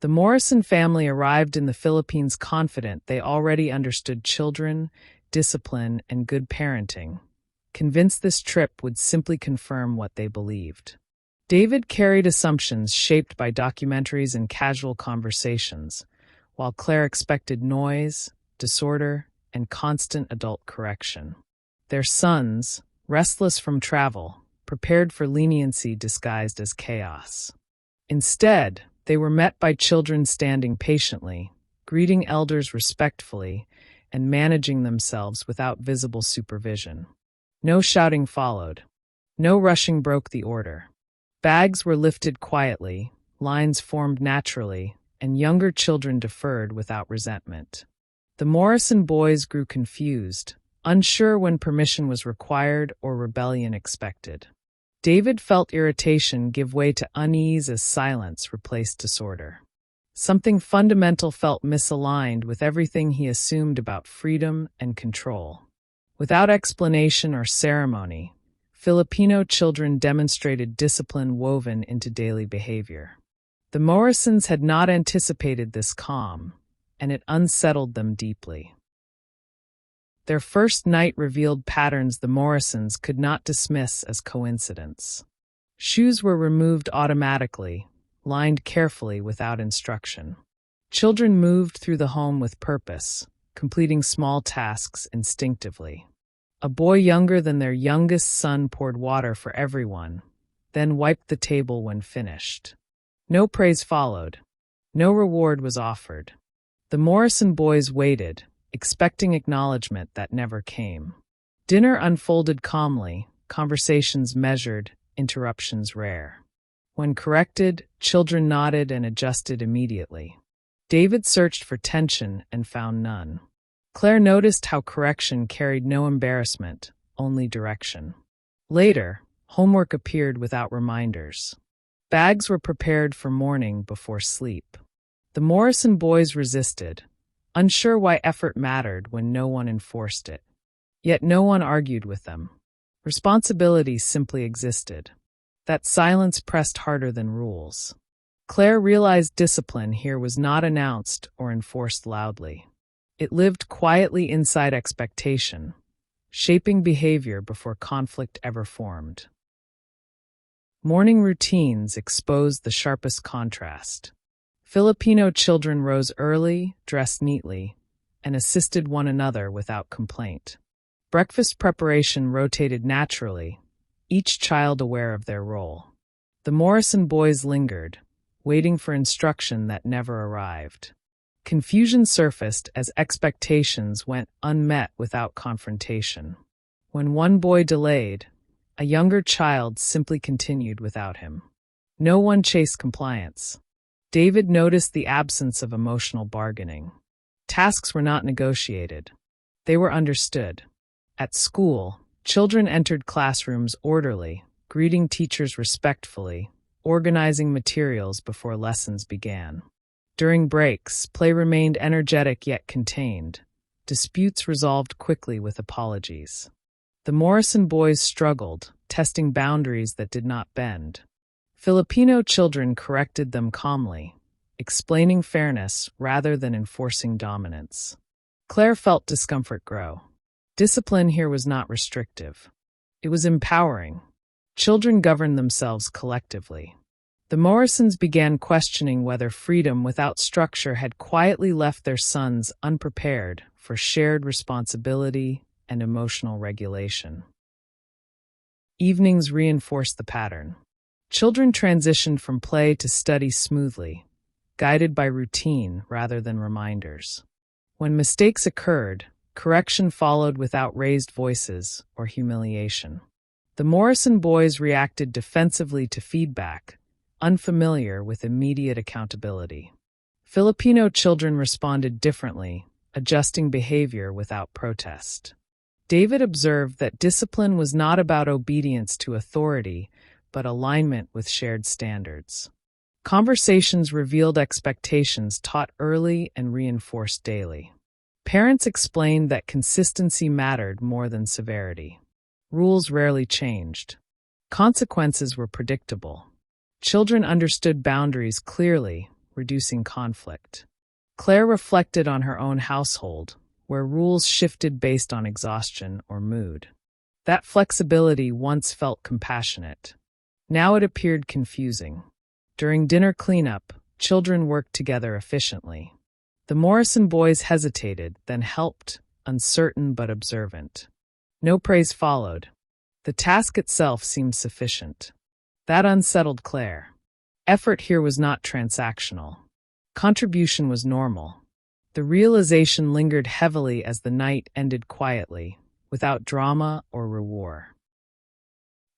The Morrison family arrived in the Philippines confident they already understood children, discipline, and good parenting, convinced this trip would simply confirm what they believed. David carried assumptions shaped by documentaries and casual conversations, while Claire expected noise, disorder, and constant adult correction. Their sons, restless from travel, prepared for leniency disguised as chaos. Instead, they were met by children standing patiently, greeting elders respectfully, and managing themselves without visible supervision. No shouting followed. No rushing broke the order. Bags were lifted quietly, lines formed naturally, and younger children deferred without resentment. The Morrison boys grew confused, unsure when permission was required or rebellion expected. David felt irritation give way to unease as silence replaced disorder. Something fundamental felt misaligned with everything he assumed about freedom and control. Without explanation or ceremony, Filipino children demonstrated discipline woven into daily behavior. The Morrisons had not anticipated this calm, and it unsettled them deeply. Their first night revealed patterns the Morrisons could not dismiss as coincidence. Shoes were removed automatically, lined carefully without instruction. Children moved through the home with purpose, completing small tasks instinctively. A boy younger than their youngest son poured water for everyone, then wiped the table when finished. No praise followed. No reward was offered. The Morrison boys waited, expecting acknowledgement that never came. Dinner unfolded calmly, conversations measured, interruptions rare. When corrected, children nodded and adjusted immediately. David searched for tension and found none. Claire noticed how correction carried no embarrassment, only direction. Later, homework appeared without reminders. Bags were prepared for morning before sleep. The Morrison boys resisted, unsure why effort mattered when no one enforced it. Yet no one argued with them. Responsibility simply existed. That silence pressed harder than rules. Claire realized discipline here was not announced or enforced loudly. It lived quietly inside expectation, shaping behavior before conflict ever formed. Morning routines exposed the sharpest contrast. Filipino children rose early, dressed neatly, and assisted one another without complaint. Breakfast preparation rotated naturally, each child aware of their role. The Morrison boys lingered, waiting for instruction that never arrived. Confusion surfaced as expectations went unmet without confrontation. When one boy delayed, a younger child simply continued without him. No one chased compliance. David noticed the absence of emotional bargaining. Tasks were not negotiated. They were understood. At school, children entered classrooms orderly, greeting teachers respectfully, organizing materials before lessons began. During breaks, play remained energetic yet contained. Disputes resolved quickly with apologies. The Morrison boys struggled, testing boundaries that did not bend. Filipino children corrected them calmly, explaining fairness rather than enforcing dominance. Claire felt discomfort grow. Discipline here was not restrictive. It was empowering. Children governed themselves collectively. The Morrisons began questioning whether freedom without structure had quietly left their sons unprepared for shared responsibility and emotional regulation. Evenings reinforced the pattern. Children transitioned from play to study smoothly, guided by routine rather than reminders. When mistakes occurred, correction followed without raised voices or humiliation. The Morrison boys reacted defensively to feedback, unfamiliar with immediate accountability. Filipino children responded differently, adjusting behavior without protest. David observed that discipline was not about obedience to authority, but alignment with shared standards. Conversations revealed expectations taught early and reinforced daily. Parents explained that consistency mattered more than severity. Rules rarely changed. Consequences were predictable. Children understood boundaries clearly, reducing conflict. Claire reflected on her own household, where rules shifted based on exhaustion or mood. That flexibility once felt compassionate. Now it appeared confusing. During dinner cleanup, children worked together efficiently. The Morrison boys hesitated, then helped, uncertain but observant. No praise followed. The task itself seemed sufficient. That unsettled Claire. Effort here was not transactional. Contribution was normal. The realization lingered heavily as the night ended quietly, without drama or reward.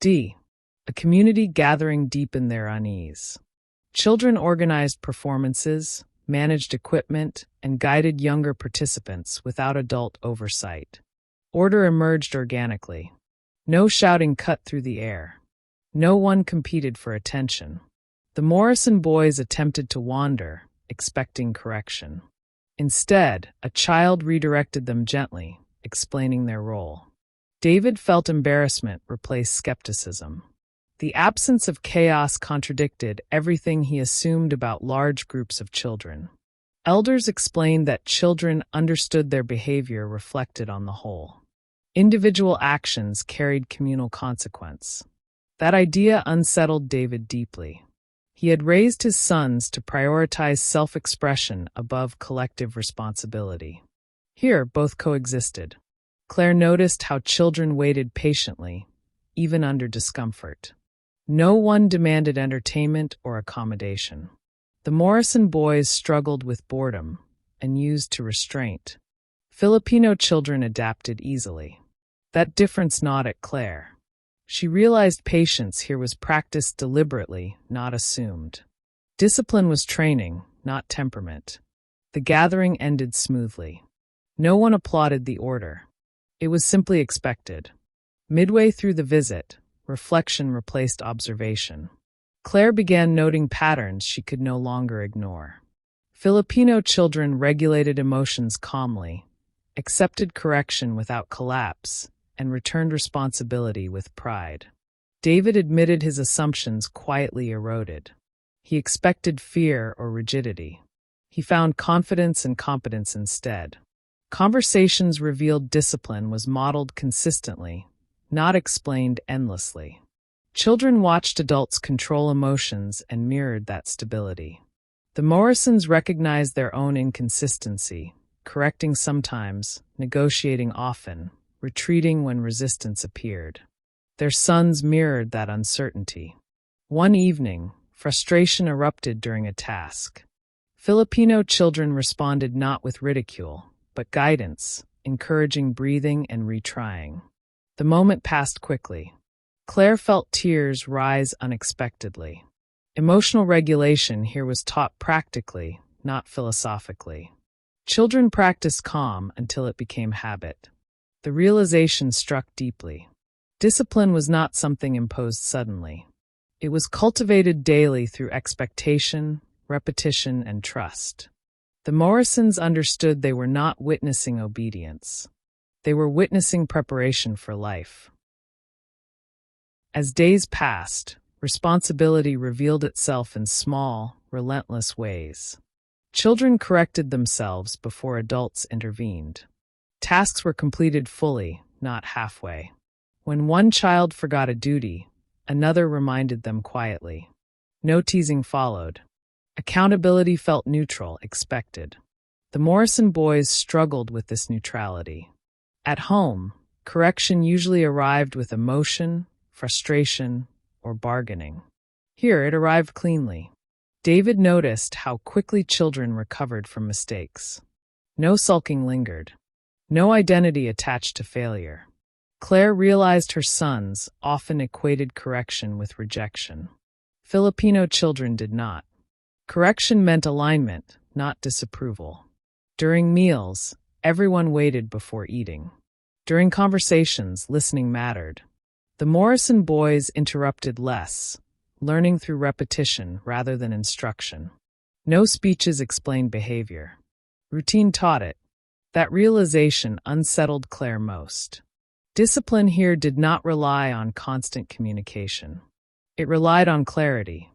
D. A community gathering deepened their unease. Children organized performances, managed equipment, and guided younger participants without adult oversight. Order emerged organically. No shouting cut through the air. No one competed for attention. The Morrison boys attempted to wander, expecting correction. Instead, a child redirected them gently, explaining their role. David felt embarrassment replace skepticism. The absence of chaos contradicted everything he assumed about large groups of children. Elders explained that children understood their behavior reflected on the whole. Individual actions carried communal consequence. That idea unsettled David deeply. He had raised his sons to prioritize self-expression above collective responsibility. Here, both coexisted. Claire noticed how children waited patiently, even under discomfort. No one demanded entertainment or accommodation. The Morrison boys struggled with boredom and used to restraint. Filipino children adapted easily. That difference gnawed at Claire. She realized patience here was practiced deliberately, not assumed. Discipline was training, not temperament. The gathering ended smoothly. No one applauded the order. It was simply expected. Midway through the visit, reflection replaced observation. Claire began noting patterns she could no longer ignore. Filipino children regulated emotions calmly, accepted correction without collapse, and returned responsibility with pride. David admitted his assumptions quietly eroded. He expected fear or rigidity. He found confidence and competence instead. Conversations revealed discipline was modeled consistently, not explained endlessly. Children watched adults control emotions and mirrored that stability. The Morrisons recognized their own inconsistency, correcting sometimes, negotiating often, retreating when resistance appeared. Their sons mirrored that uncertainty. One evening, frustration erupted during a task. Filipino children responded not with ridicule, but guidance, encouraging breathing and retrying. The moment passed quickly. Claire felt tears rise unexpectedly. Emotional regulation here was taught practically, not philosophically. Children practiced calm until it became habit. The realization struck deeply. Discipline was not something imposed suddenly. It was cultivated daily through expectation, repetition, and trust. The Morrisons understood they were not witnessing obedience. They were witnessing preparation for life. As days passed, responsibility revealed itself in small, relentless ways. Children corrected themselves before adults intervened. Tasks were completed fully, not halfway. When one child forgot a duty, another reminded them quietly. No teasing followed. Accountability felt neutral, expected. The Morrison boys struggled with this neutrality. At home, correction usually arrived with emotion, frustration, or bargaining. Here it arrived cleanly. David noticed how quickly children recovered from mistakes. No sulking lingered. No identity attached to failure. Claire realized her sons often equated correction with rejection. Filipino children did not. Correction meant alignment, not disapproval. During meals, everyone waited before eating. During conversations, listening mattered. The Morrison boys interrupted less, learning through repetition rather than instruction. No speeches explained behavior. Routine taught it. That realization unsettled Claire most. Discipline here did not rely on constant communication. It relied on clarity.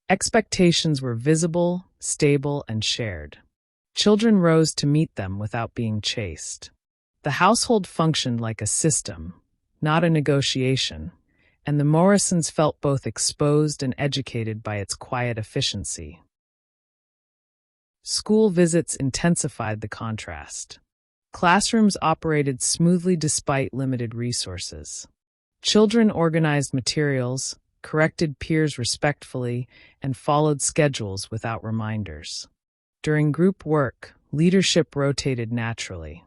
Expectations were visible, stable, and shared. Children rose to meet them without being chased. The household functioned like a system, not a negotiation, and the Morrisons felt both exposed and educated by its quiet efficiency. School visits intensified the contrast. Classrooms operated smoothly despite limited resources. Children organized materials, corrected peers respectfully, and followed schedules without reminders. During group work, leadership rotated naturally.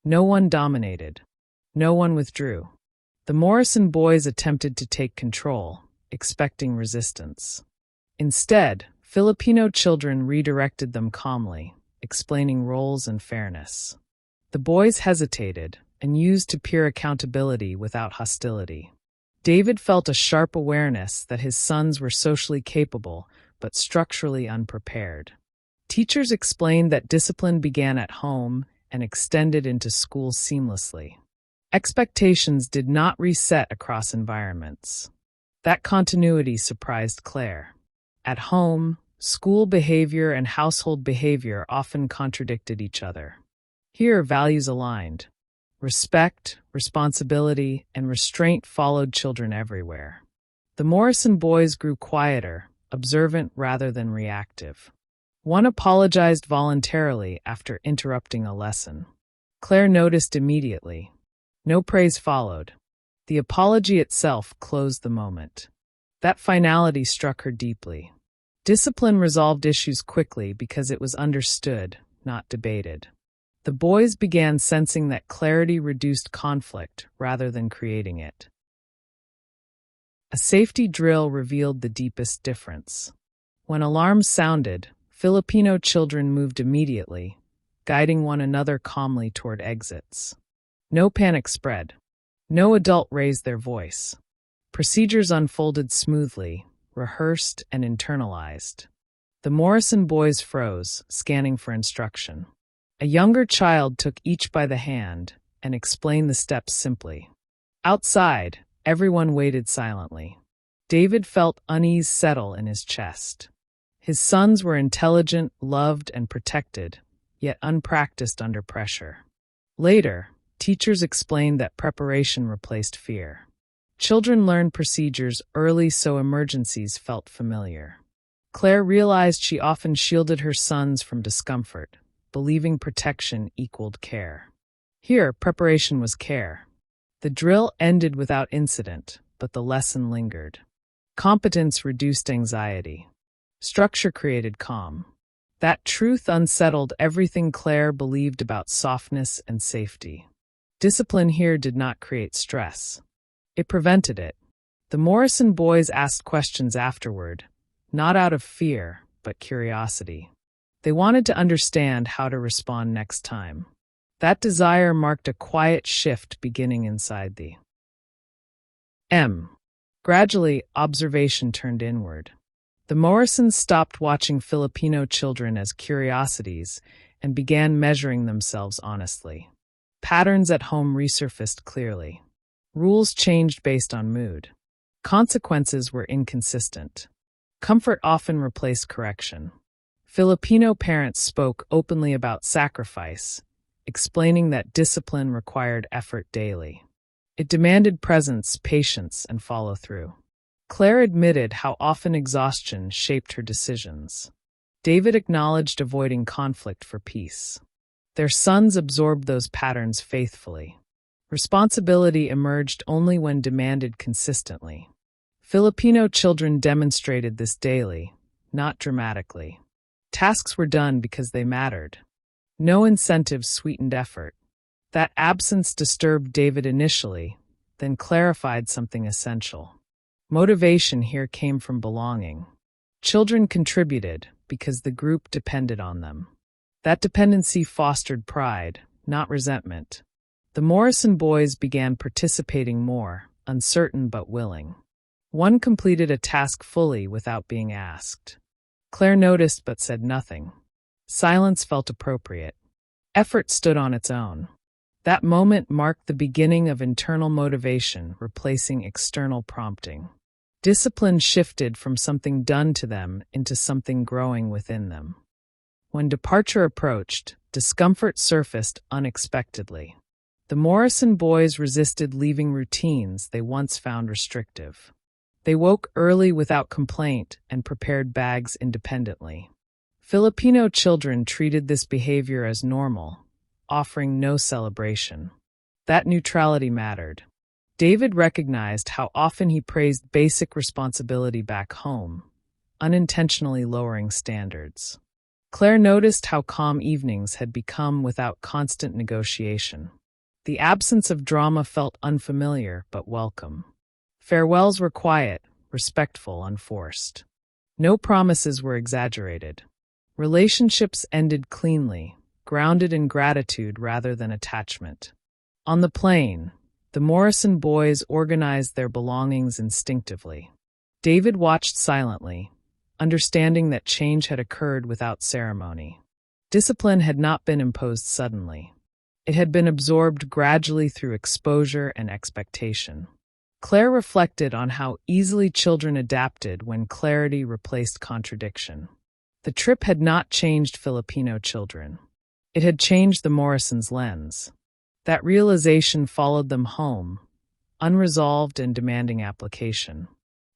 No one dominated. No one withdrew. The Morrison boys attempted to take control, expecting resistance. Instead, Filipino children redirected them calmly, explaining roles and fairness. The boys hesitated and used peer accountability without hostility. David felt a sharp awareness that his sons were socially capable but structurally unprepared. Teachers explained that discipline began at home and extended into school seamlessly. Expectations did not reset across environments. That continuity surprised Claire. At home, school behavior and household behavior often contradicted each other. Here, values aligned. Respect, responsibility, and restraint followed children everywhere. The Morrison boys grew quieter, observant rather than reactive. One apologized voluntarily after interrupting a lesson. Claire noticed immediately. No praise followed. The apology itself closed the moment. That finality struck her deeply. Discipline resolved issues quickly because it was understood, not debated. The boys began sensing that clarity reduced conflict rather than creating it. A safety drill revealed the deepest difference. When alarms sounded, Filipino children moved immediately, guiding one another calmly toward exits. No panic spread. No adult raised their voice. Procedures unfolded smoothly, rehearsed and internalized. The Morrison boys froze, scanning for instruction. A younger child took each by the hand and explained the steps simply. Outside, everyone waited silently. David felt unease settle in his chest. His sons were intelligent, loved, and protected, yet unpracticed under pressure. Later, teachers explained that preparation replaced fear. Children learned procedures early so emergencies felt familiar. Claire realized she often shielded her sons from discomfort, believing protection equaled care. Here, preparation was care. The drill ended without incident, but the lesson lingered. Competence reduced anxiety. Structure created calm. That truth unsettled everything Claire believed about softness and safety. Discipline here did not create stress. It prevented it. The Morrison boys asked questions afterward, not out of fear, but curiosity. They wanted to understand how to respond next time. That desire marked a quiet shift beginning inside the M. Gradually, observation turned inward. The Morrisons stopped watching Filipino children as curiosities and began measuring themselves honestly. Patterns at home resurfaced clearly. Rules changed based on mood. Consequences were inconsistent. Comfort often replaced correction. Filipino parents spoke openly about sacrifice, explaining that discipline required effort daily. It demanded presence, patience, and follow-through. Claire admitted how often exhaustion shaped her decisions. David acknowledged avoiding conflict for peace. Their sons absorbed those patterns faithfully. Responsibility emerged only when demanded consistently. Filipino children demonstrated this daily, not dramatically. Tasks were done because they mattered. No incentives sweetened effort. That absence disturbed David initially, then clarified something essential. Motivation here came from belonging. Children contributed because the group depended on them. That dependency fostered pride, not resentment. The Morrison boys began participating more, uncertain but willing. One completed a task fully without being asked. Claire noticed but said nothing. Silence felt appropriate. Effort stood on its own. That moment marked the beginning of internal motivation replacing external prompting. Discipline shifted from something done to them into something growing within them. When departure approached, discomfort surfaced unexpectedly. The Morrison boys resisted leaving routines they once found restrictive. They woke early without complaint and prepared bags independently. Filipino children treated this behavior as normal, offering no celebration. That neutrality mattered. David recognized how often he praised basic responsibility back home, unintentionally lowering standards. Claire noticed how calm evenings had become without constant negotiation. The absence of drama felt unfamiliar but welcome. Farewells were quiet, respectful, unforced. No promises were exaggerated. Relationships ended cleanly, grounded in gratitude rather than attachment. On the plane, the Morrison boys organized their belongings instinctively. David watched silently, understanding that change had occurred without ceremony. Discipline had not been imposed suddenly. It had been absorbed gradually through exposure and expectation. Claire reflected on how easily children adapted when clarity replaced contradiction. The trip had not changed Filipino children. It had changed the Morrisons' lens. That realization followed them home, unresolved and demanding application.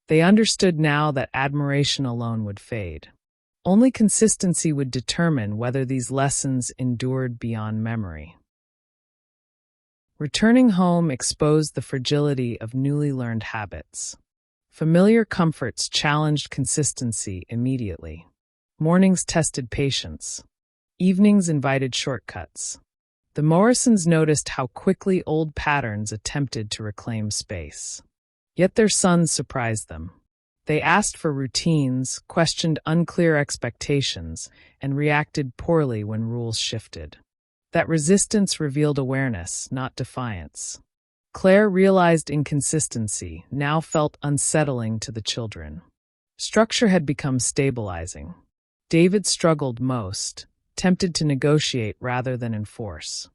They understood now that admiration alone would fade. Only consistency would determine whether these lessons endured beyond memory. Returning home exposed the fragility of newly learned habits. Familiar comforts challenged consistency immediately. Mornings tested patience. Evenings invited shortcuts. The Morrisons noticed how quickly old patterns attempted to reclaim space. Yet their sons surprised them. They asked for routines, questioned unclear expectations, and reacted poorly when rules shifted. That resistance revealed awareness, not defiance. Claire realized inconsistency now felt unsettling to the children. Structure had become stabilizing. David struggled most, tempted to negotiate rather than enforce.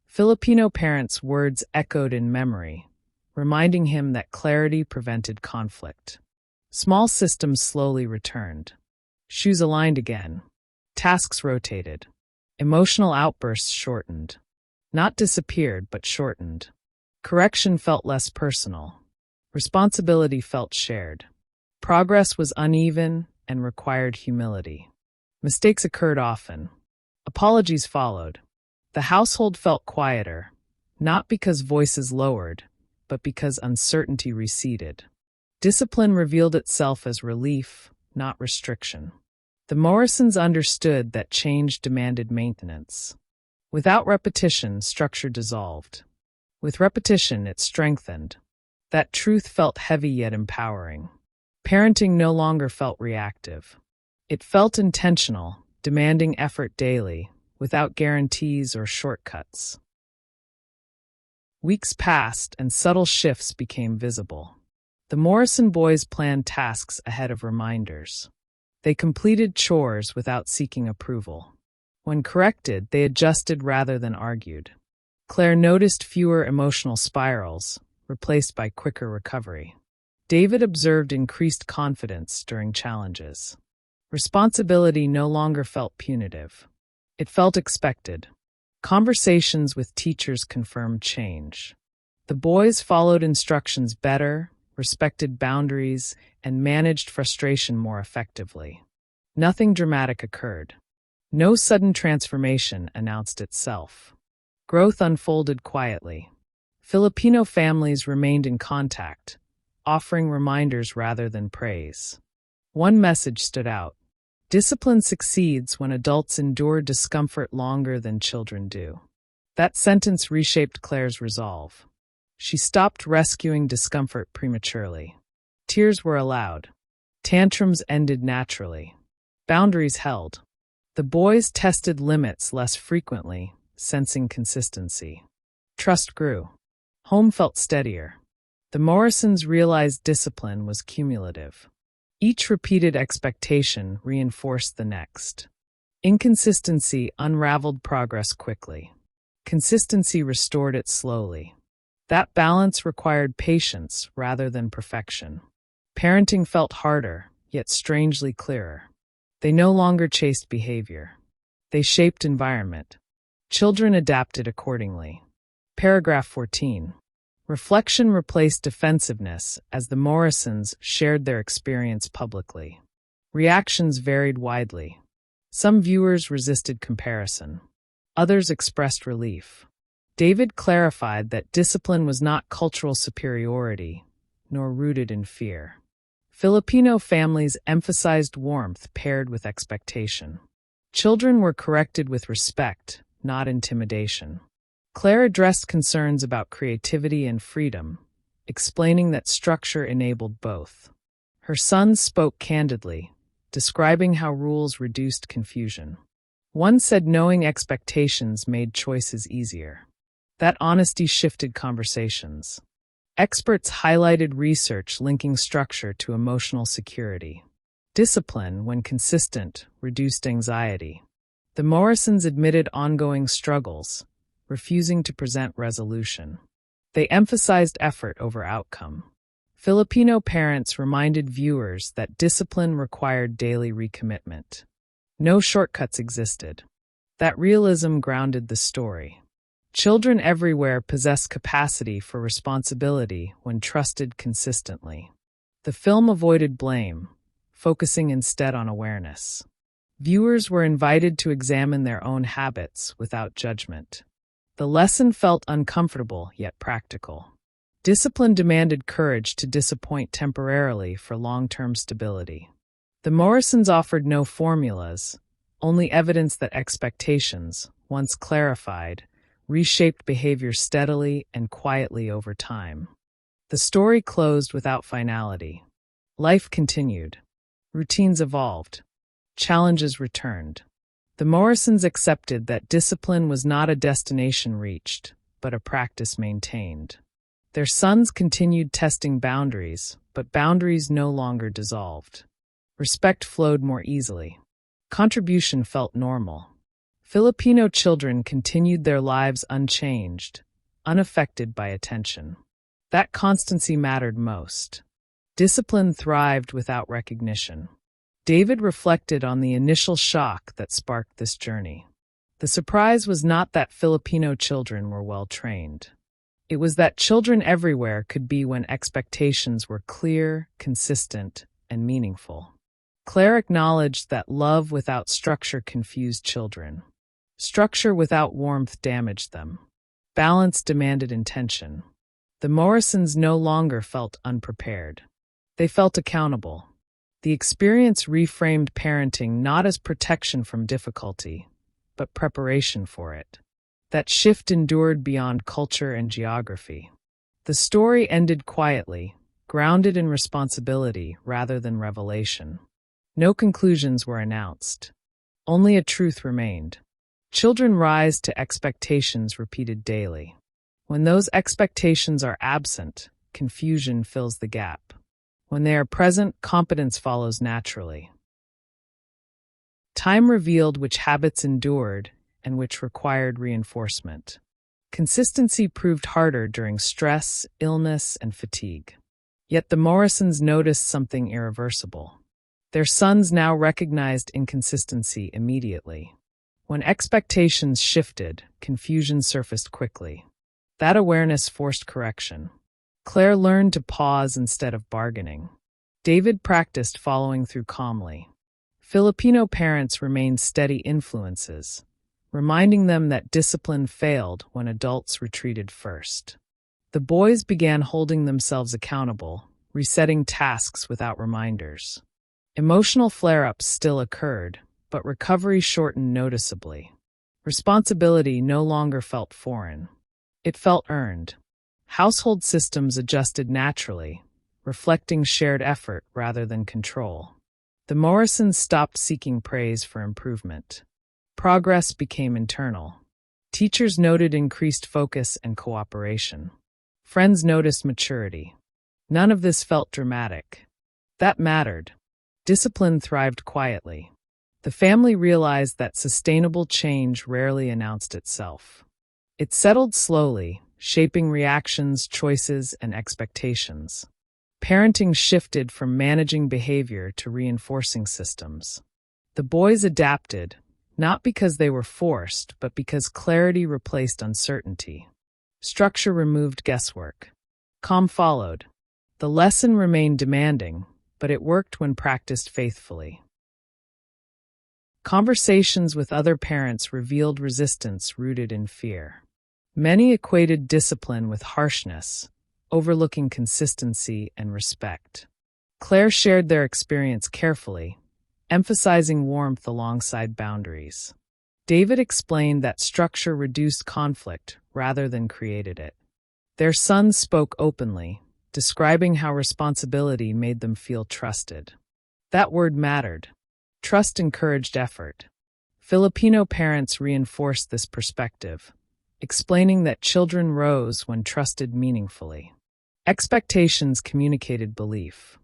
Filipino parents' words echoed in memory, reminding him that clarity prevented conflict. Small systems slowly returned. Shoes aligned again. Tasks rotated. Emotional outbursts shortened. Not disappeared, but shortened. Correction felt less personal. Responsibility felt shared. Progress was uneven and required humility. Mistakes occurred often. Apologies followed. The household felt quieter, not because voices lowered, but because uncertainty receded. Discipline revealed itself as relief, not restriction. The Morrisons understood that change demanded maintenance. Without repetition, structure dissolved. With repetition, it strengthened. That truth felt heavy yet empowering. Parenting no longer felt reactive. It felt intentional, demanding effort daily, without guarantees or shortcuts. Weeks passed and subtle shifts became visible. The Morrison boys planned tasks ahead of reminders. They completed chores without seeking approval. When corrected, they adjusted rather than argued. Claire noticed fewer emotional spirals, replaced by quicker recovery. David observed increased confidence during challenges. Responsibility no longer felt punitive. It felt expected. Conversations with teachers confirmed change. The boys followed instructions better, respected boundaries, and managed frustration more effectively. Nothing dramatic occurred. No sudden transformation announced itself. Growth unfolded quietly. Filipino families remained in contact, offering reminders rather than praise. One message stood out. Discipline succeeds when adults endure discomfort longer than children do. That sentence reshaped Claire's resolve. She stopped rescuing discomfort prematurely. Tears were allowed. Tantrums ended naturally. Boundaries held. The boys tested limits less frequently, sensing consistency. Trust grew. Home felt steadier. The Morrisons realized discipline was cumulative. Each repeated expectation reinforced the next. Inconsistency unraveled progress quickly. Consistency restored it slowly. That balance required patience rather than perfection. Parenting felt harder, yet strangely clearer. They no longer chased behavior. They shaped environment. Children adapted accordingly. Paragraph 14. Reflection replaced defensiveness as the Morrisons shared their experience publicly. Reactions varied widely. Some viewers resisted comparison. Others expressed relief. David clarified that discipline was not cultural superiority, nor rooted in fear. Filipino families emphasized warmth paired with expectation. Children were corrected with respect, not intimidation. Claire addressed concerns about creativity and freedom, explaining that structure enabled both. Her sons spoke candidly, describing how rules reduced confusion. One said knowing expectations made choices easier. That honesty shifted conversations. Experts highlighted research linking structure to emotional security. Discipline, when consistent, reduced anxiety. The Morrisons admitted ongoing struggles, refusing to present resolution. They emphasized effort over outcome. Filipino parents reminded viewers that discipline required daily recommitment. No shortcuts existed. That realism grounded the story. Children everywhere possess capacity for responsibility when trusted consistently. The film avoided blame, focusing instead on awareness. Viewers were invited to examine their own habits without judgment. The lesson felt uncomfortable yet practical. Discipline demanded courage to disappoint temporarily for long-term stability. The Morrisons offered no formulas, only evidence that expectations, once clarified, reshaped behavior steadily and quietly over time. The story closed without finality. Life continued. Routines evolved. Challenges returned. The Morrisons accepted that discipline was not a destination reached, but a practice maintained. Their sons continued testing boundaries, but boundaries no longer dissolved. Respect flowed more easily. Contribution felt normal. Filipino children continued their lives unchanged, unaffected by attention. That constancy mattered most. Discipline thrived without recognition. David reflected on the initial shock that sparked this journey. The surprise was not that Filipino children were well trained. It was that children everywhere could be when expectations were clear, consistent, and meaningful. Claire acknowledged that love without structure confused children. Structure without warmth damaged them. Balance demanded intention. The Morrisons no longer felt unprepared. They felt accountable. The experience reframed parenting not as protection from difficulty, but preparation for it. That shift endured beyond culture and geography. The story ended quietly, grounded in responsibility rather than revelation. No conclusions were announced. Only a truth remained. Children rise to expectations repeated daily. When those expectations are absent, confusion fills the gap. When they are present, competence follows naturally. Time revealed which habits endured and which required reinforcement. Consistency proved harder during stress, illness, and fatigue. Yet the Morrisons noticed something irreversible. Their sons now recognized inconsistency immediately. When expectations shifted, confusion surfaced quickly. That awareness forced correction. Claire learned to pause instead of bargaining. David practiced following through calmly. Filipino parents remained steady influences, reminding them that discipline failed when adults retreated first. The boys began holding themselves accountable, resetting tasks without reminders. Emotional flare-ups still occurred, but recovery shortened noticeably. Responsibility no longer felt foreign. It felt earned. Household systems adjusted naturally, reflecting shared effort rather than control. The Morrisons stopped seeking praise for improvement. Progress became internal. Teachers noted increased focus and cooperation. Friends noticed maturity. None of this felt dramatic. That mattered. Discipline thrived quietly. The family realized that sustainable change rarely announced itself. It settled slowly, shaping reactions, choices, and expectations. Parenting shifted from managing behavior to reinforcing systems. The boys adapted, not because they were forced, but because clarity replaced uncertainty. Structure removed guesswork. Calm followed. The lesson remained demanding, but it worked when practiced faithfully. Conversations with other parents revealed resistance rooted in fear. Many equated discipline with harshness, overlooking consistency and respect. Claire shared their experience carefully, emphasizing warmth alongside boundaries. David explained that structure reduced conflict rather than created it. Their son spoke openly, describing how responsibility made them feel trusted. That word mattered. Trust encouraged effort. Filipino parents reinforced this perspective, explaining that children rose when trusted meaningfully. Expectations communicated belief.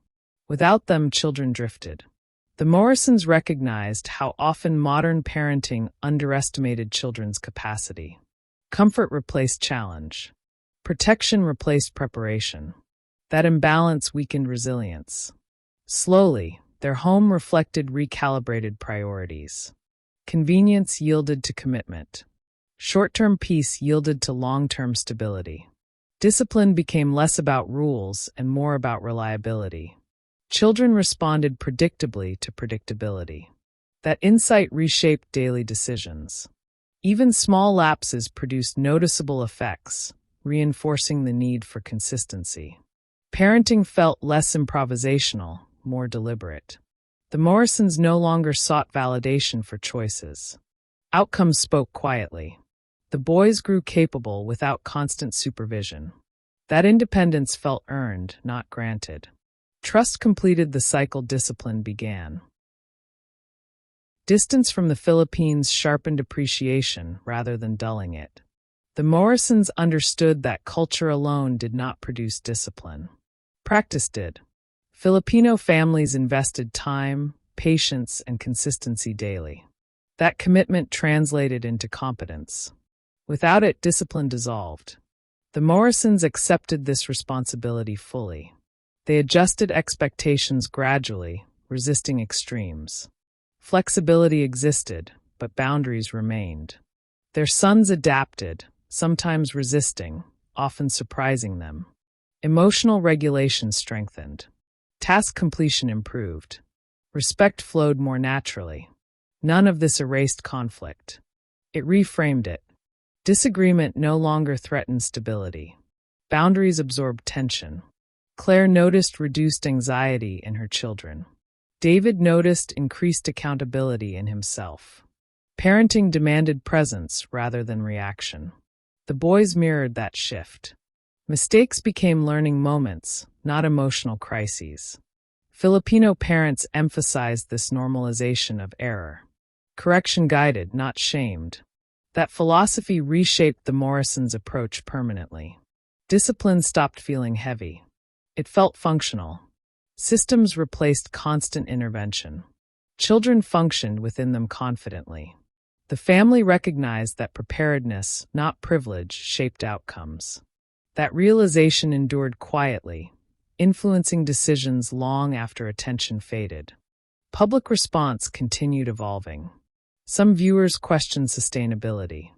Without them, children drifted. The Morrisons recognized how often modern parenting underestimated children's capacity. Comfort replaced challenge. Protection replaced preparation. That imbalance weakened resilience. Slowly, their home reflected recalibrated priorities. Convenience yielded to commitment. Short-term peace yielded to long-term stability. Discipline became less about rules and more about reliability. Children responded predictably to predictability. That insight reshaped daily decisions. Even small lapses produced noticeable effects, reinforcing the need for consistency. Parenting felt less improvisational, more deliberate. The Morrisons no longer sought validation for choices. Outcomes spoke quietly. The boys grew capable without constant supervision. That independence felt earned, not granted. Trust completed the cycle discipline began. Distance from the Philippines sharpened appreciation rather than dulling it. The Morrisons understood that culture alone did not produce discipline. Practice did. Filipino families invested time, patience, and consistency daily. That commitment translated into competence. Without it, discipline dissolved. The Morrisons accepted this responsibility fully. They adjusted expectations gradually, resisting extremes. Flexibility existed, but boundaries remained. Their sons adapted, sometimes resisting, often surprising them. Emotional regulation strengthened. Task completion improved. Respect flowed more naturally. None of this erased conflict. It reframed it. Disagreement no longer threatened stability. Boundaries absorbed tension. Claire noticed reduced anxiety in her children. David noticed increased accountability in himself. Parenting demanded presence rather than reaction. The boys mirrored that shift. Mistakes became learning moments, not emotional crises. Filipino parents emphasized this normalization of error. Correction guided, not shamed. That philosophy reshaped the Morrisons' approach permanently. Discipline stopped feeling heavy. It felt functional. Systems replaced constant intervention. Children functioned within them confidently. The family recognized that preparedness, not privilege, shaped outcomes. That realization endured quietly, influencing decisions long after attention faded. Public response continued evolving. Some viewers questioned sustainability.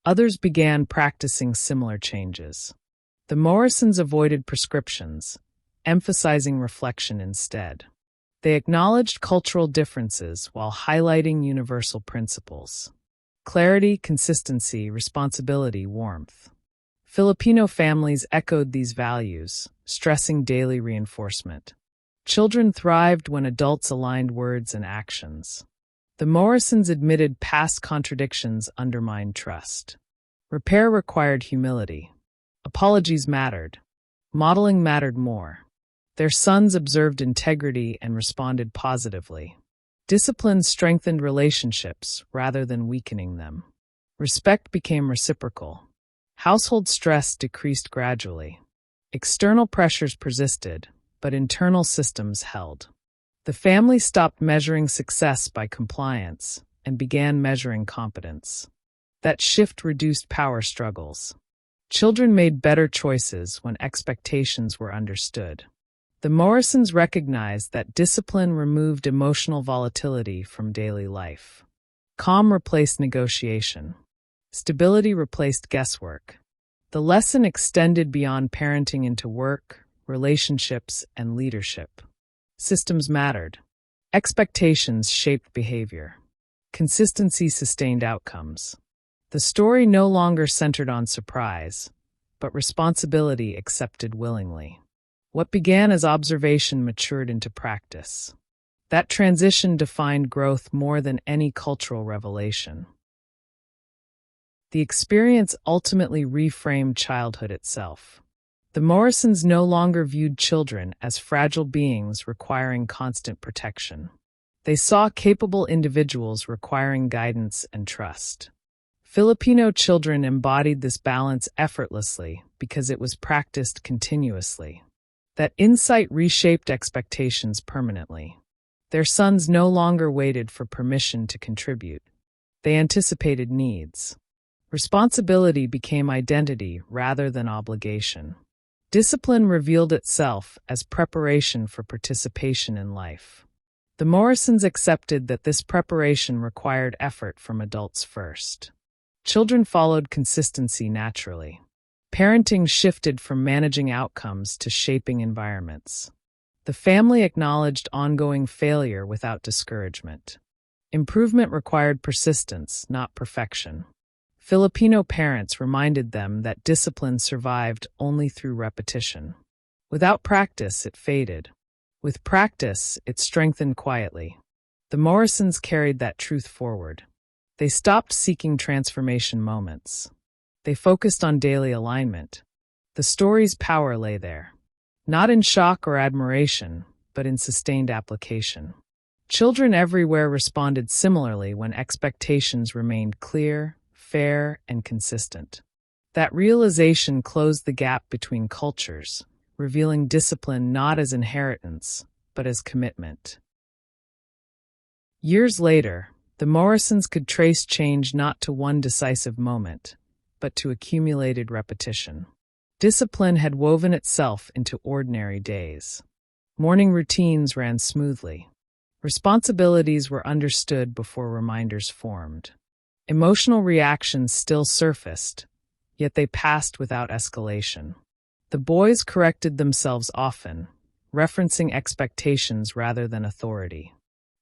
Others began practicing similar changes. The Morrisons avoided prescriptions, emphasizing reflection instead. They acknowledged cultural differences while highlighting universal principles. Clarity, consistency, responsibility, warmth. Filipino families echoed these values, stressing daily reinforcement. Children thrived when adults aligned words and actions. The Morrisons admitted past contradictions undermined trust. Repair required humility. Apologies mattered. Modeling mattered more. Their sons observed integrity and responded positively. Discipline strengthened relationships rather than weakening them. Respect became reciprocal. Household stress decreased gradually. External pressures persisted, but internal systems held. The family stopped measuring success by compliance and began measuring competence. That shift reduced power struggles. Children made better choices when expectations were understood. The Morrisons recognized that discipline removed emotional volatility from daily life. Calm replaced negotiation. Stability replaced guesswork. The lesson extended beyond parenting into work, relationships, and leadership. Systems mattered. Expectations shaped behavior. Consistency sustained outcomes. The story no longer centered on surprise, but responsibility accepted willingly. What began as observation matured into practice. That transition defined growth more than any cultural revelation. The experience ultimately reframed childhood itself. The Morrisons no longer viewed children as fragile beings requiring constant protection. They saw capable individuals requiring guidance and trust. Filipino children embodied this balance effortlessly because it was practiced continuously. That insight reshaped expectations permanently. Their sons no longer waited for permission to contribute. They anticipated needs. Responsibility became identity rather than obligation. Discipline revealed itself as preparation for participation in life. The Morrisons accepted that this preparation required effort from adults first. Children followed consistency naturally. Parenting shifted from managing outcomes to shaping environments. The family acknowledged ongoing failure without discouragement. Improvement required persistence, not perfection. Filipino parents reminded them that discipline survived only through repetition. Without practice, it faded. With practice, it strengthened quietly. The Morrisons carried that truth forward. They stopped seeking transformation moments. They focused on daily alignment. The story's power lay there. Not in shock or admiration, but in sustained application. Children everywhere responded similarly when expectations remained clear, fair, and consistent. That realization closed the gap between cultures, revealing discipline not as inheritance, but as commitment. Years later, the Morrisons could trace change not to one decisive moment, but to accumulated repetition. Discipline had woven itself into ordinary days. Morning routines ran smoothly. Responsibilities were understood before reminders formed. Emotional reactions still surfaced, yet they passed without escalation. The boys corrected themselves often, referencing expectations rather than authority.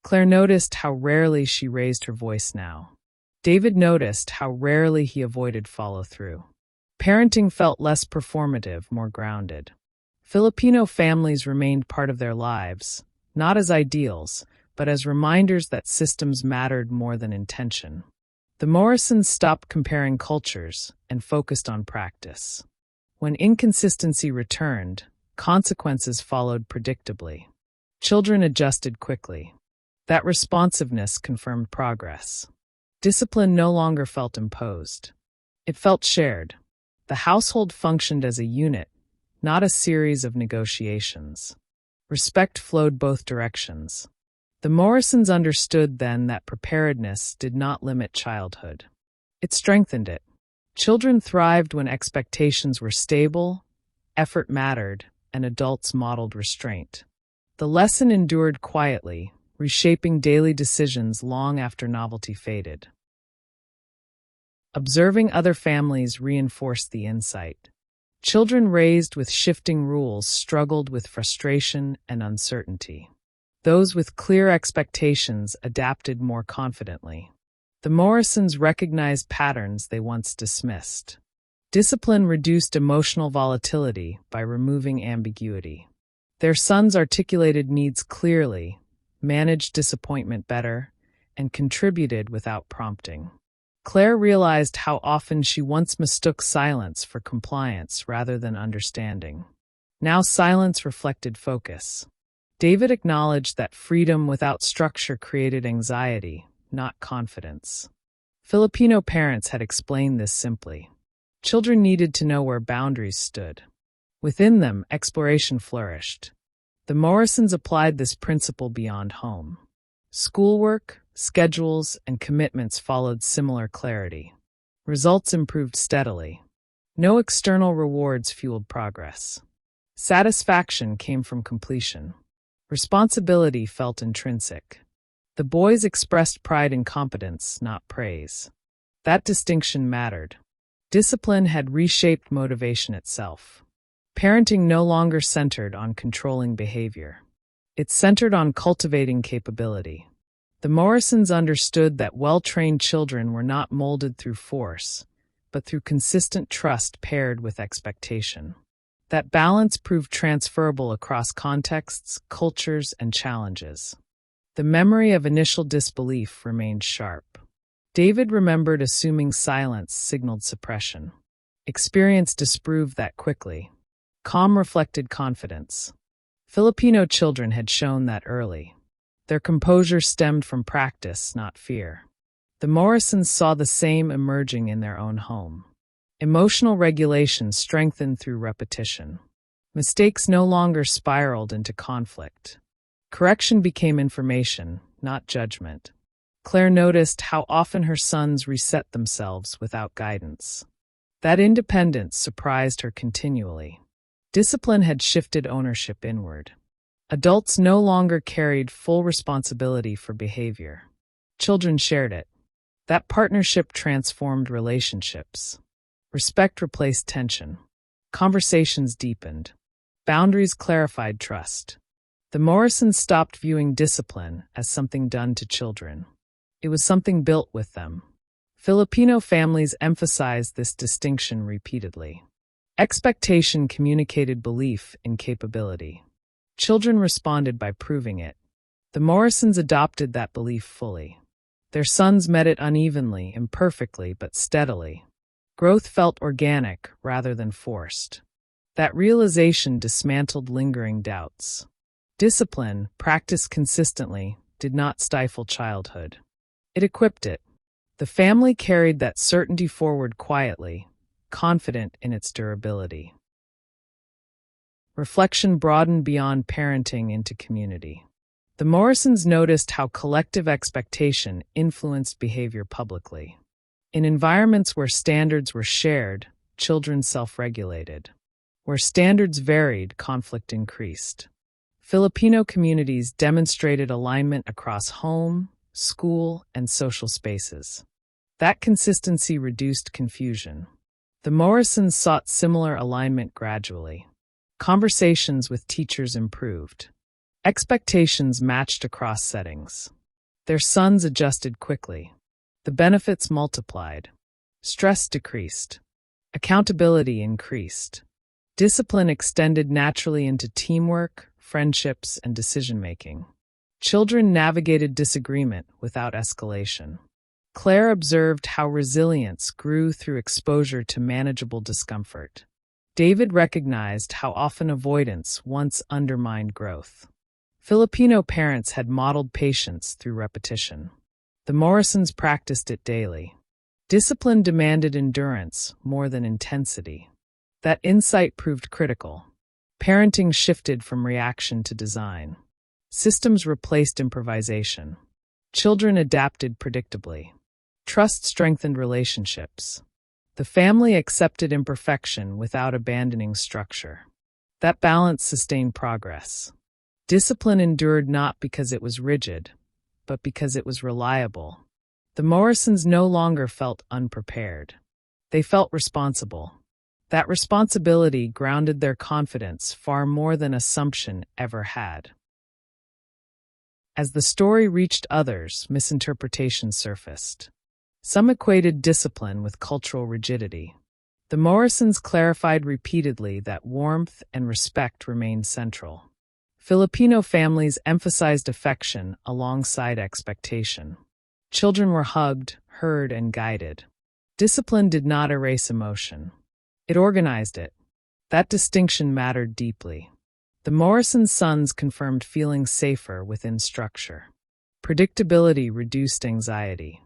Claire noticed how rarely she raised her voice now. David noticed how rarely he avoided follow-through. Parenting felt less performative, more grounded. Filipino families remained part of their lives, not as ideals, but as reminders that systems mattered more than intention. The Morrisons stopped comparing cultures and focused on practice. When inconsistency returned, consequences followed predictably. Children adjusted quickly. That responsiveness confirmed progress. Discipline no longer felt imposed. It felt shared. The household functioned as a unit, not a series of negotiations. Respect flowed both directions. The Morrisons understood then that preparedness did not limit childhood. It strengthened it. Children thrived when expectations were stable, effort mattered, and adults modeled restraint. The lesson endured quietly, reshaping daily decisions long after novelty faded. Observing other families reinforced the insight. Children raised with shifting rules struggled with frustration and uncertainty. Those with clear expectations adapted more confidently. The Morrisons recognized patterns they once dismissed. Discipline reduced emotional volatility by removing ambiguity. Their sons articulated needs clearly, managed disappointment better, and contributed without prompting. Claire realized how often she once mistook silence for compliance rather than understanding. Now silence reflected focus. David acknowledged that freedom without structure created anxiety, not confidence. Filipino parents had explained this simply. Children needed to know where boundaries stood. Within them, exploration flourished. The Morrisons applied this principle beyond home. Schoolwork, schedules, and commitments followed similar clarity. Results improved steadily. No external rewards fueled progress. Satisfaction came from completion. Responsibility felt intrinsic. The boys expressed pride in competence, not praise. That distinction mattered. Discipline had reshaped motivation itself. Parenting no longer centered on controlling behavior. It centered on cultivating capability. The Morrisons understood that well-trained children were not molded through force, but through consistent trust paired with expectation. That balance proved transferable across contexts, cultures, and challenges. The memory of initial disbelief remained sharp. David remembered assuming silence signaled suppression. Experience disproved that quickly. Calm reflected confidence. Filipino children had shown that early. Their composure stemmed from practice, not fear. The Morrisons saw the same emerging in their own home. Emotional regulation strengthened through repetition. Mistakes no longer spiraled into conflict. Correction became information, not judgment. Claire noticed how often her sons reset themselves without guidance. That independence surprised her continually. Discipline had shifted ownership inward. Adults no longer carried full responsibility for behavior. Children shared it. That partnership transformed relationships. Respect replaced tension. Conversations deepened. Boundaries clarified trust. The Morrisons stopped viewing discipline as something done to children. It was something built with them. Filipino families emphasized this distinction repeatedly. Expectation communicated belief in capability. Children responded by proving it. The Morrisons adopted that belief fully. Their sons met it unevenly, imperfectly, but steadily. Growth felt organic rather than forced. That realization dismantled lingering doubts. Discipline, practiced consistently, did not stifle childhood. It equipped it. The family carried that certainty forward quietly, confident in its durability. Reflection broadened beyond parenting into community. The Morrisons noticed how collective expectation influenced behavior publicly. In environments where standards were shared, children self-regulated. Where standards varied, conflict increased. Filipino communities demonstrated alignment across home, school, and social spaces. That consistency reduced confusion. The Morrisons sought similar alignment gradually. Conversations with teachers improved. Expectations matched across settings. Their sons adjusted quickly. The benefits multiplied. Stress decreased. Accountability increased. Discipline extended naturally into teamwork, friendships, and decision-making. Children navigated disagreement without escalation. Claire observed how resilience grew through exposure to manageable discomfort. David recognized how often avoidance once undermined growth. Filipino parents had modeled patience through repetition. The Morrisons practiced it daily. Discipline demanded endurance more than intensity. That insight proved critical. Parenting shifted from reaction to design. Systems replaced improvisation. Children adapted predictably. Trust strengthened relationships. The family accepted imperfection without abandoning structure. That balance sustained progress. Discipline endured not because it was rigid, but because it was reliable. The Morrisons no longer felt unprepared. They felt responsible. That responsibility grounded their confidence far more than assumption ever had. As the story reached others, misinterpretations surfaced. Some equated discipline with cultural rigidity. The Morrisons clarified repeatedly that warmth and respect remained central. Filipino families emphasized affection alongside expectation. Children were hugged, heard, and guided. Discipline did not erase emotion. It organized it. That distinction mattered deeply. The Morrison sons confirmed feeling safer within structure. Predictability reduced anxiety.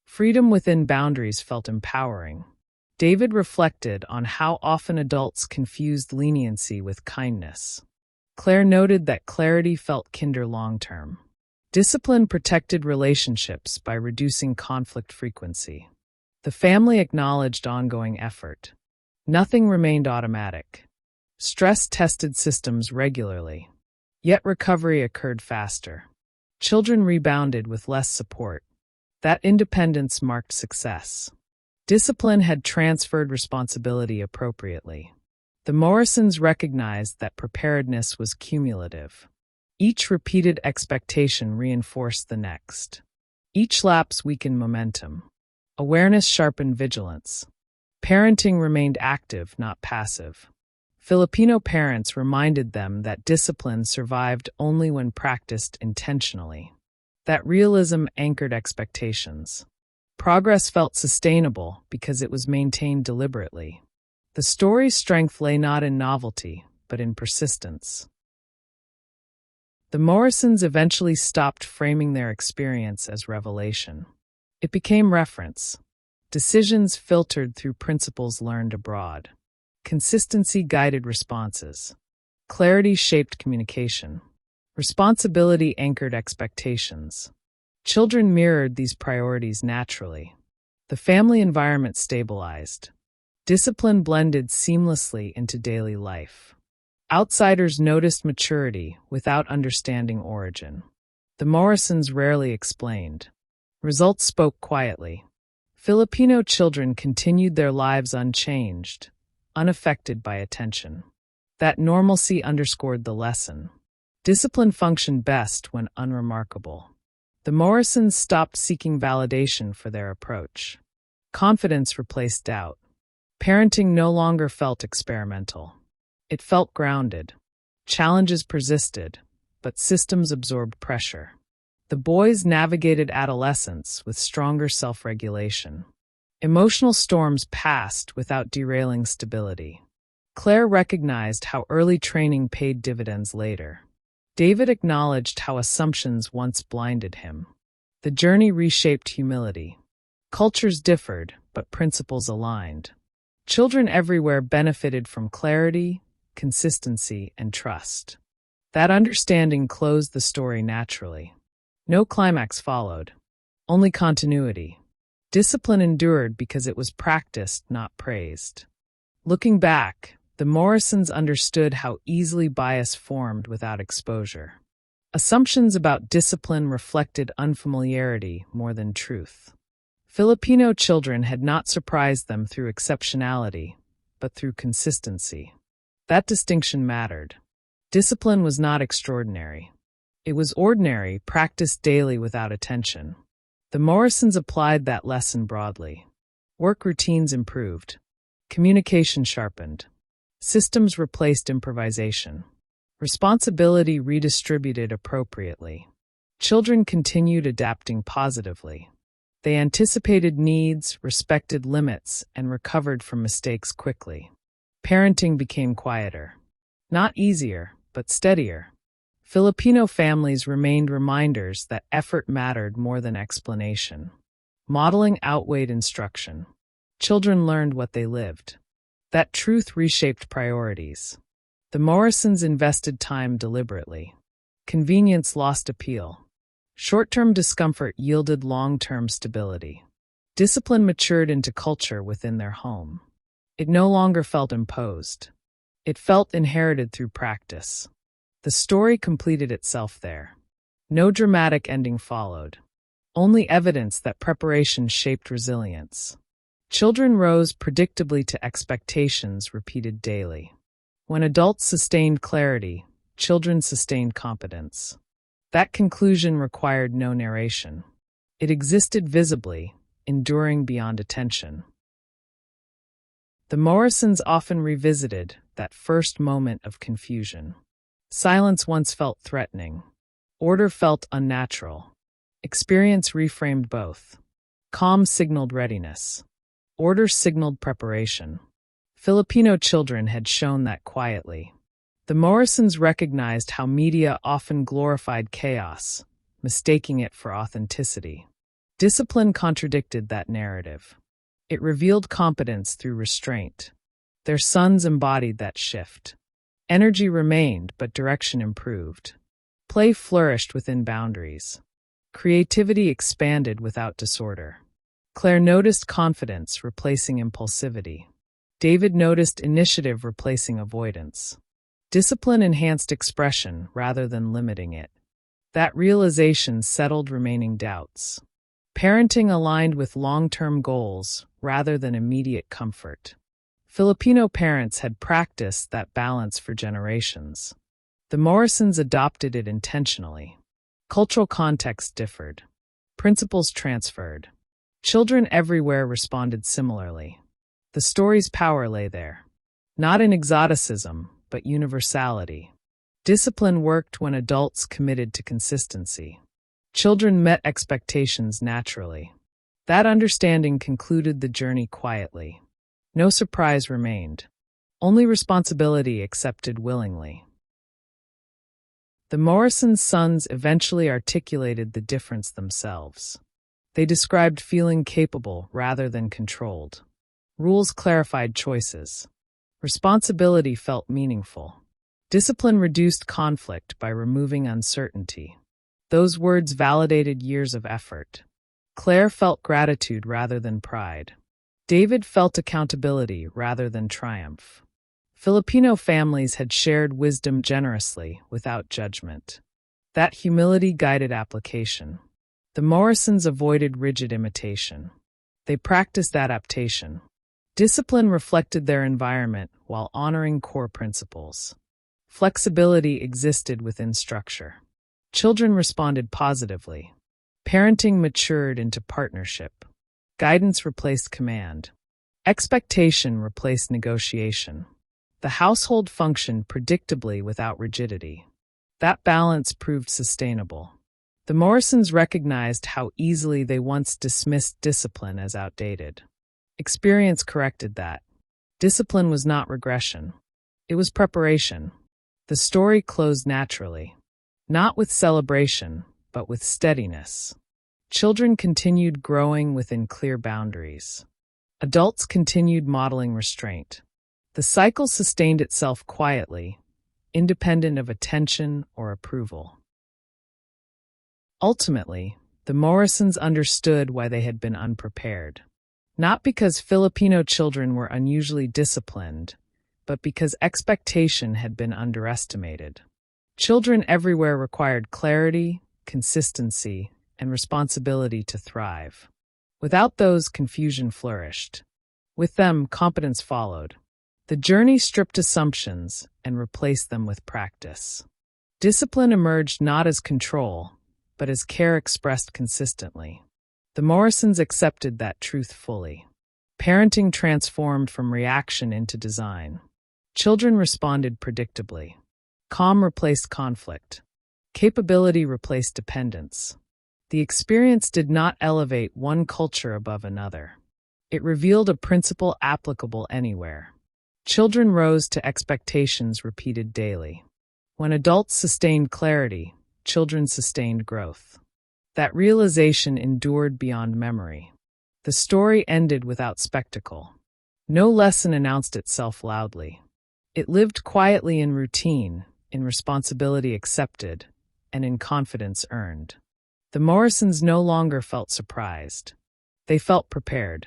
Freedom within boundaries felt empowering. David reflected on how often adults confused leniency with kindness. Claire noted that clarity felt kinder long-term. Discipline protected relationships by reducing conflict frequency. The family acknowledged ongoing effort. Nothing remained automatic. Stress tested systems regularly. Yet recovery occurred faster. Children rebounded with less support. That independence marked success. Discipline had transferred responsibility appropriately. The Morrisons recognized that preparedness was cumulative. Each repeated expectation reinforced the next. Each lapse weakened momentum. Awareness sharpened vigilance. Parenting remained active, not passive. Filipino parents reminded them that discipline survived only when practiced intentionally. That realism anchored expectations. Progress felt sustainable because it was maintained deliberately. The story's strength lay not in novelty, but in persistence. The Morrisons eventually stopped framing their experience as revelation. It became reference. Decisions filtered through principles learned abroad. Consistency guided responses. Clarity shaped communication. Responsibility anchored expectations. Children mirrored these priorities naturally. The family environment stabilized. Discipline blended seamlessly into daily life. Outsiders noticed maturity without understanding origin. The Morrisons rarely explained. Results spoke quietly. Filipino children continued their lives unchanged, unaffected by attention. That normalcy underscored the lesson. Discipline functioned best when unremarkable. The Morrisons stopped seeking validation for their approach. Confidence replaced doubt. Parenting no longer felt experimental. It felt grounded. Challenges persisted, but systems absorbed pressure. The boys navigated adolescence with stronger self-regulation. Emotional storms passed without derailing stability. Claire recognized how early training paid dividends later. David acknowledged how assumptions once blinded him. The journey reshaped humility. Cultures differed, but principles aligned. Children everywhere benefited from clarity, consistency, and trust. That understanding closed the story naturally. No climax followed, only continuity. Discipline endured because it was practiced, not praised. Looking back, the Morrisons understood how easily bias formed without exposure. Assumptions about discipline reflected unfamiliarity more than truth. Filipino children had not surprised them through exceptionality, but through consistency. That distinction mattered. Discipline was not extraordinary. It was ordinary, practiced daily without attention. The Morrisons applied that lesson broadly. Work routines improved. Communication sharpened. Systems replaced improvisation. Responsibility redistributed appropriately. Children continued adapting positively. They anticipated needs, respected limits, and recovered from mistakes quickly. Parenting became quieter. Not easier, but steadier. Filipino families remained reminders that effort mattered more than explanation. Modeling outweighed instruction. Children learned what they lived. That truth reshaped priorities. The Morrisons invested time deliberately. Convenience lost appeal. Short-term discomfort yielded long-term stability. Discipline matured into culture within their home. It no longer felt imposed. It felt inherited through practice. The story completed itself there. No dramatic ending followed. Only evidence that preparation shaped resilience. Children rose predictably to expectations repeated daily. When adults sustained clarity, children sustained competence. That conclusion required no narration. It existed visibly, enduring beyond attention. The Morrisons often revisited that first moment of confusion. Silence once felt threatening. Order felt unnatural. Experience reframed both. Calm signaled readiness. Order signaled preparation. Filipino children had shown that quietly. The Morrisons recognized how media often glorified chaos, mistaking it for authenticity. Discipline contradicted that narrative. It revealed competence through restraint. Their sons embodied that shift. Energy remained, but direction improved. Play flourished within boundaries. Creativity expanded without disorder. Claire noticed confidence replacing impulsivity. David noticed initiative replacing avoidance. Discipline enhanced expression rather than limiting it. That realization settled remaining doubts. Parenting aligned with long-term goals rather than immediate comfort. Filipino parents had practiced that balance for generations. The Morrisons adopted it intentionally. Cultural context differed. Principles transferred. Children everywhere responded similarly. The story's power lay there. Not in exoticism, but universality. Discipline worked when adults committed to consistency. Children met expectations naturally. That understanding concluded the journey quietly. No surprise remained. Only responsibility accepted willingly. The Morrison sons eventually articulated the difference themselves. They described feeling capable rather than controlled. Rules clarified choices. Responsibility felt meaningful. Discipline reduced conflict by removing uncertainty. Those words validated years of effort. Claire felt gratitude rather than pride. David felt accountability rather than triumph. Filipino families had shared wisdom generously, without judgment. That humility guided application. The Morrisons avoided rigid imitation. They practiced adaptation. Discipline reflected their environment while honoring core principles. Flexibility existed within structure. Children responded positively. Parenting matured into partnership. Guidance replaced command. Expectation replaced negotiation. The household functioned predictably without rigidity. That balance proved sustainable. The Morrisons recognized how easily they once dismissed discipline as outdated. Experience corrected that. Discipline was not regression. It was preparation. The story closed naturally. Not with celebration, but with steadiness. Children continued growing within clear boundaries. Adults continued modeling restraint. The cycle sustained itself quietly, independent of attention or approval. Ultimately, the Morrisons understood why they had been unprepared. Not because Filipino children were unusually disciplined, but because expectation had been underestimated. Children everywhere required clarity, consistency, and responsibility to thrive. Without those, confusion flourished. With them, competence followed. The journey stripped assumptions and replaced them with practice. Discipline emerged not as control, but as care expressed consistently. The Morrisons accepted that truth fully. Parenting transformed from reaction into design. Children responded predictably. Calm replaced conflict. Capability replaced dependence. The experience did not elevate one culture above another. It revealed a principle applicable anywhere. Children rose to expectations repeated daily. When adults sustained clarity, children sustained growth. That realization endured beyond memory. The story ended without spectacle. No lesson announced itself loudly. It lived quietly in routine, in responsibility accepted, and in confidence earned. The Morrisons no longer felt surprised. They felt prepared.